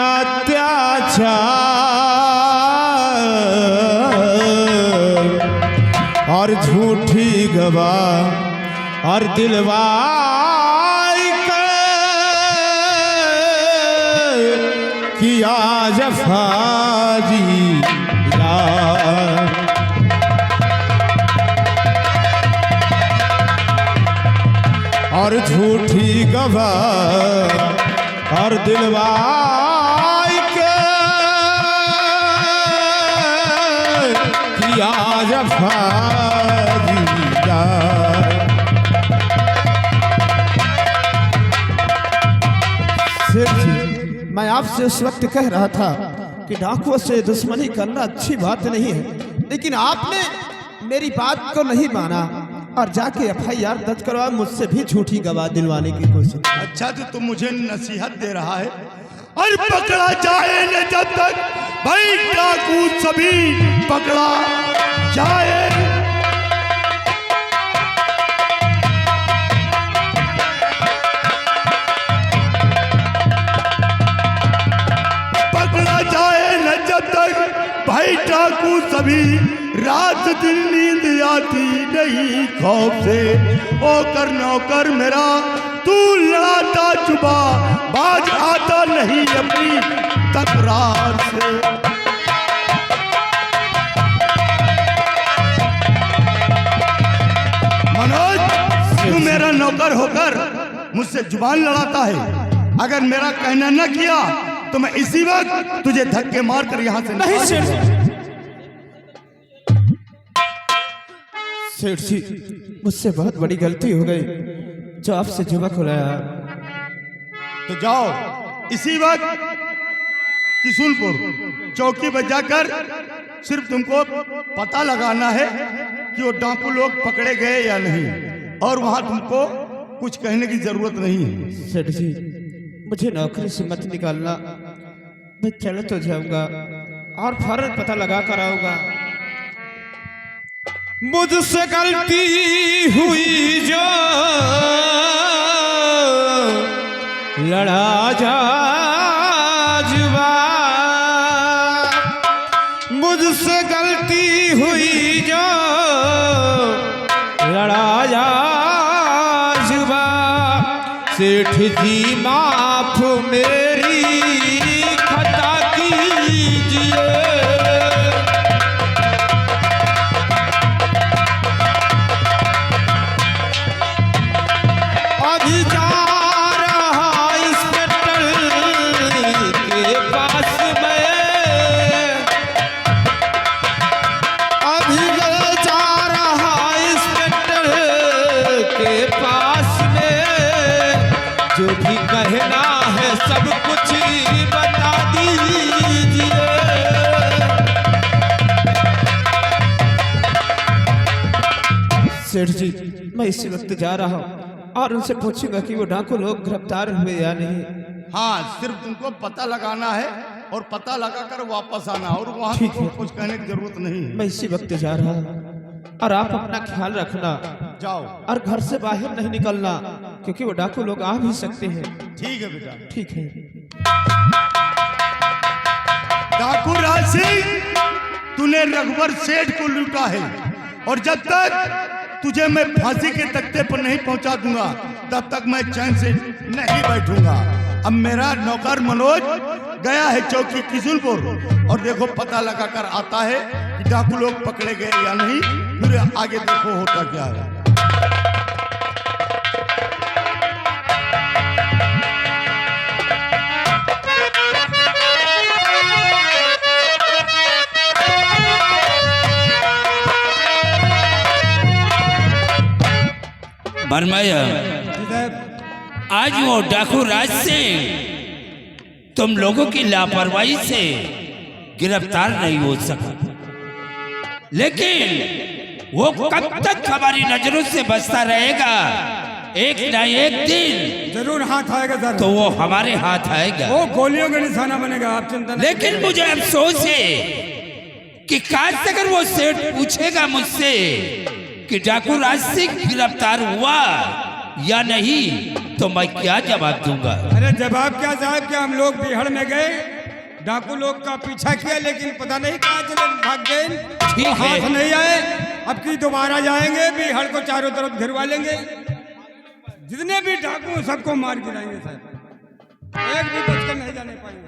अत्याचार और झूठी गवाह और दिलवाई के किया जफा जिया। और झूठी गवाह और दिलवाई के किया जफा जिया। सेठ जी, मैं आपसे उस वक्त कह रहा था कि डाकुओं से दुश्मनी करना अच्छी बात नहीं है, लेकिन आपने मेरी बात को नहीं माना और जाके FIR दर्ज करवा मुझसे भी झूठी गवाह दिलवाने की कोशिश। अच्छा तो तुम मुझे नसीहत दे रहा है। और पकड़ा जाए न जब तक भाई डाकू सभी पकड़ा जाए। पकड़ा जाए न जब तक भाई डाकू सभी रात दिन नींद आती नहीं खौफ से। ओकर नौकर मेरा तू लड़ाता चुबा बाज आता नहीं अपनी तकरार से। मनोज, तू मेरा नौकर होकर मुझसे जुबान लड़ाता है। अगर मेरा कहना न किया तो मैं इसी वक्त तुझे धक्के मारकर यहाँ से नहीं सेठ जी, सेठ जी मुझसे बहुत बड़ी गलती हो गई जो आपसे जुबा खुलाया। तो जाओ इसी वक्त किशुनपुर चौकी पर जाकर सिर्फ तुमको पता लगाना है कि वो डाकू लोग पकड़े गए या नहीं, और वहां तुमको कुछ कहने की जरूरत नहीं है। सेठ जी मुझे नौकरी से मत निकालना, मैं चल तो जाऊंगा और फौरन पता लगा कर आऊंगा। मुझसे गलती हुई जो लड़ा जा जुबा। मुझसे गलती हुई जो लड़ा जा जुबा। सेठ जी माफ मेरी खता कीजिए। अभी जा रहा इंस्पेक्टर के पास मैं, अभी जा रहा इंस्पेक्टर के पास में। जो भी कहना है सब कुछ बता दीजिए। सेठ जी मैं इसी वक्त जा रहा हूँ और उनसे पूछूंगा कि वो डाकू लोग गिरफ्तार हुए या नहीं। हाँ, सिर्फ तुमको पता लगाना है और पता लगाकर वापस आना, और वहां ठीक तुमको है। कुछ कहने की जरूरत नहीं है। मैं इसी वक्त जा रहा हूँ और आप अपना ख्याल रखना जाओ। और घर से बाहर नहीं निकलना क्योंकि वो डाकू लोग आ भी सकते हैं। ठीक है बेटा। ठीक है। डाकू राज सिंह, तूने रघुवर सेठ को लूटा है, और जब तक तुझे मैं फांसी के तख्ते पर नहीं पहुंचा दूंगा तब तक मैं चैन से नहीं बैठूंगा। अब मेरा नौकर मनोज गया है चौकी किशुनपुर, और देखो पता लगाकर आता है कि डाकू लोग पकड़े गए या नहीं, फिर आगे देखो होता क्या है। बरमाया, आज वो डाकू राज सिंह तुम लोगों की लापरवाही से गिरफ्तार नहीं हो सका, लेकिन वो कब तक हमारी नजरों से बचता रहेगा। एक ना एक दिन जरूर हाथ आएगा सर, तो वो हमारे हाथ आएगा, वो गोलियों का निशाना बनेगा, आप चिंता नहीं। लेकिन मुझे अफसोस है कि काश अगर वो सेठ पूछेगा मुझसे कि डाकू राज सिंह गिरफ्तार हुआ या नहीं, तो मैं क्या जवाब दूंगा। अरे जवाब क्या साहब, क्या हम लोग बिहार में गए डाकू लोग का पीछा किया, लेकिन पता नहीं कहाँ चले भाग गए। ठीक वो है। हाथ नहीं आए। अब की दोबारा जाएंगे, बिहार को चारों तरफ घिरवा लेंगे। जितने भी डाकू सबको मार गिराएंगे साहब, एक भी बचकर नहीं जाने पाएंगे।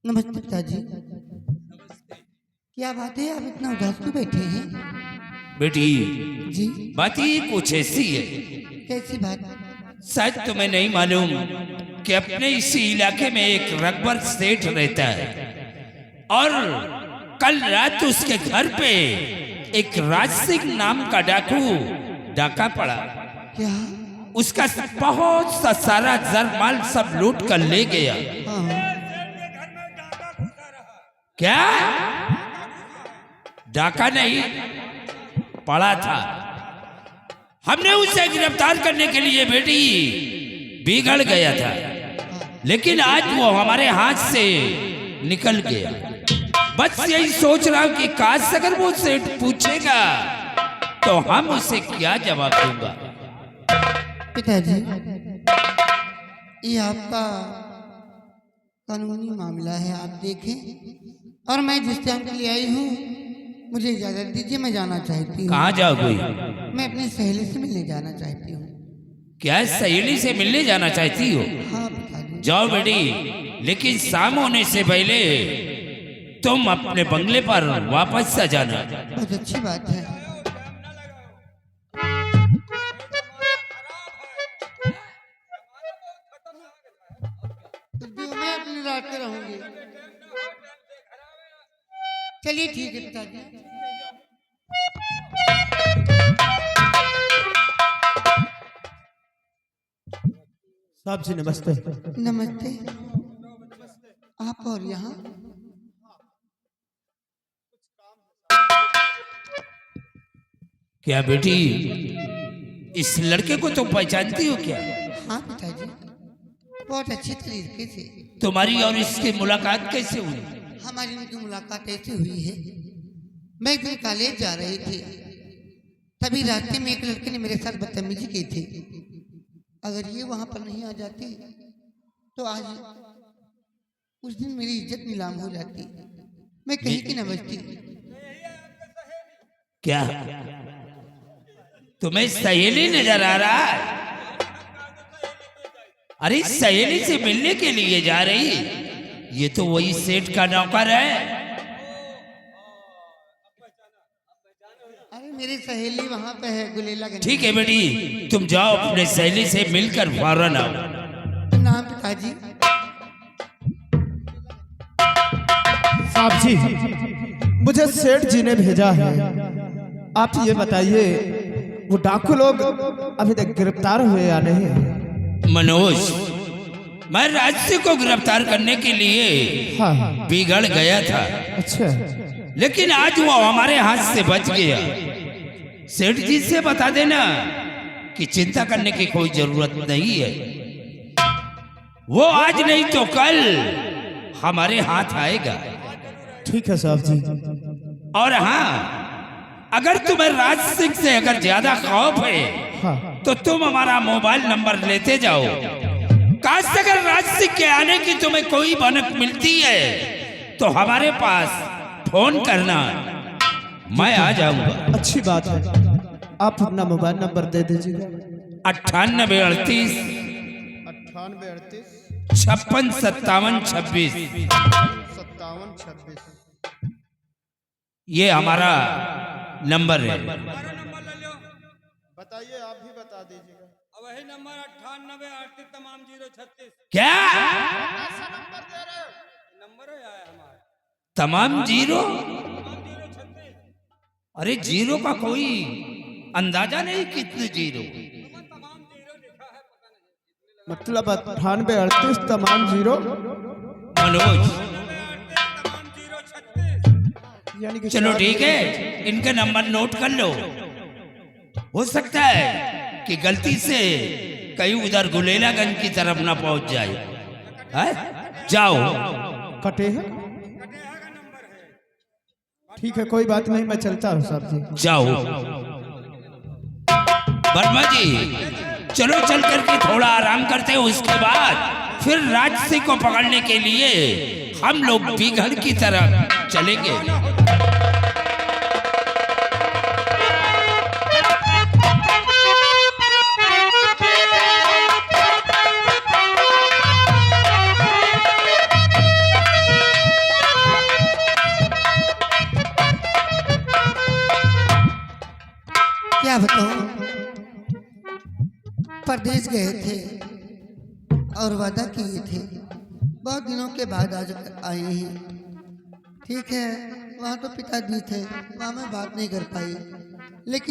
नमस्ते पिताजी। क्या बात है, आप इतना उदास क्यों बैठे हैं? बेटी जी, बात ये कुछ ऐसी है, कैसी बात? शायद तुम्हें नहीं मालूम कि अपने इसी इलाके में एक रघुवर सेठ रहता है और कल रात उसके घर पे एक राज सिंह नाम का डाकू डाका पड़ा। क्या? उसका बहुत सा सारा जर माल सब लूट कर ले गया। हाँ, क्या? डाका नहीं, पड़ा था। हमने उसे गिरफ्तार करने के लिए बेटी बिगड़ गया था, लेकिन आज वो हमारे हाथ से निकल गया। बस यही सोच रहा हूं कि काश अगर वो सेठ पूछेगा तो हम उसे क्या जवाब दूंगा। पिताजी, ये आपका कानूनी मामला है, आप देखें। और मैं जिस टाइम के लिए आई हूँ, मुझे इजाजत दीजिए, मैं जाना चाहती हूँ। कहाँ जाओगे? मैं अपनी सहेली से मिलने जाना चाहती हूँ। क्या सहेली से मिलने जाना चाहती हो? हाँ पिताजी। जाओ बेटी, लेकिन शाम होने से पहले तुम अपने बंगले पर वापस आ जाना। बहुत अच्छी बात है। तो मैं अपनी रात में रहूंगी। चलिए ठीक है पिताजी। साहब जी नमस्ते। नमस्ते। आप और यहाँ? क्या बेटी, इस लड़के को तुम पहचानती हो क्या? हाँ पिताजी, बहुत अच्छे तरीके से। तुम्हारी और इसकी मुलाकात कैसे हुई? हमारी उनकी मुलाकात ऐसे हुई है, मैं एक दिन कॉलेज जा रही थी, तभी रास्ते में एक लड़के ने मेरे साथ बदतमीजी की थी। अगर ये वहां पर नहीं आ जाती तो आज उस दिन मेरी इज्जत नीलाम हो जाती, मैं कहीं की न बचती। क्या तुम्हें सहेली नजर आ रहा है? अरे सहेली से मिलने के लिए जा रही, ये तो वही सेठ का नौकर है। अरे मेरी सहेली वहां पे है, गुलेला गंज। ठीक है बेटी, तुम जाओ अपने सहेली से मिलकर फौरन आओ। नाम पिताजी? साहब जी, मुझे सेठ जी ने भेजा है। आप ये बताइए, वो डाकू लोग अभी तक गिरफ्तार हुए या नहीं? मनोज, मैं राजसी को गिरफ्तार करने के लिए हाँ। बिगड़ गया था, अच्छा। लेकिन आज वो हमारे हाथ से बच गया। सेठ जी से बता देना कि चिंता करने की कोई जरूरत नहीं है। वो आज नहीं तो कल हमारे हाथ आएगा। ठीक है साहब जी। और हाँ, अगर तुम्हें राज सिंह से अगर ज्यादा खौफ है हाँ। तो तुम हमारा मोबाइल नंबर लेते जाओ। काश अगर राज सिंह के आने की तुम्हें कोई भनक मिलती है तो हमारे पास फोन करना, मैं आ जाऊंगा। अच्छी बात है, आप अपना मोबाइल नंबर दे दीजिएगा। 9838 56 57 26। ये हमारा नंबर है। बताइए, आप भी बता दीजिएगा। वही नंबर 98 38 तमाम 036 क्या नंबर है आया हमारा। तमाम जीरो? अरे जीरो का कोई अंदाजा नहीं कितने जीरो। मतलब 98 38 तमाम जीरो, मनोज यानी कि चलो ठीक है, इनका नंबर नोट कर लो। हो सकता है कि गलती से कहीं उधर गुलेलागंज की तरफ ना पहुंच जाए। है? जाओ। कटे हैं। ठीक है, कोई बात नहीं, मैं चलता हूँ साहब जी। जाओ वर्मा जी, चलो चल करके थोड़ा आराम करते हैं, उसके बाद फिर राजसी को पकड़ने के लिए हम लोग बीघड़ की तरफ चलेंगे। क्या बताऊं, परदेश गए थे और वादा किए थे, बहुत दिनों के बाद आज आए हैं। ठीक है, वहाँ तो पिताजी थे, वहाँ मैं बात नहीं कर पाई, लेकिन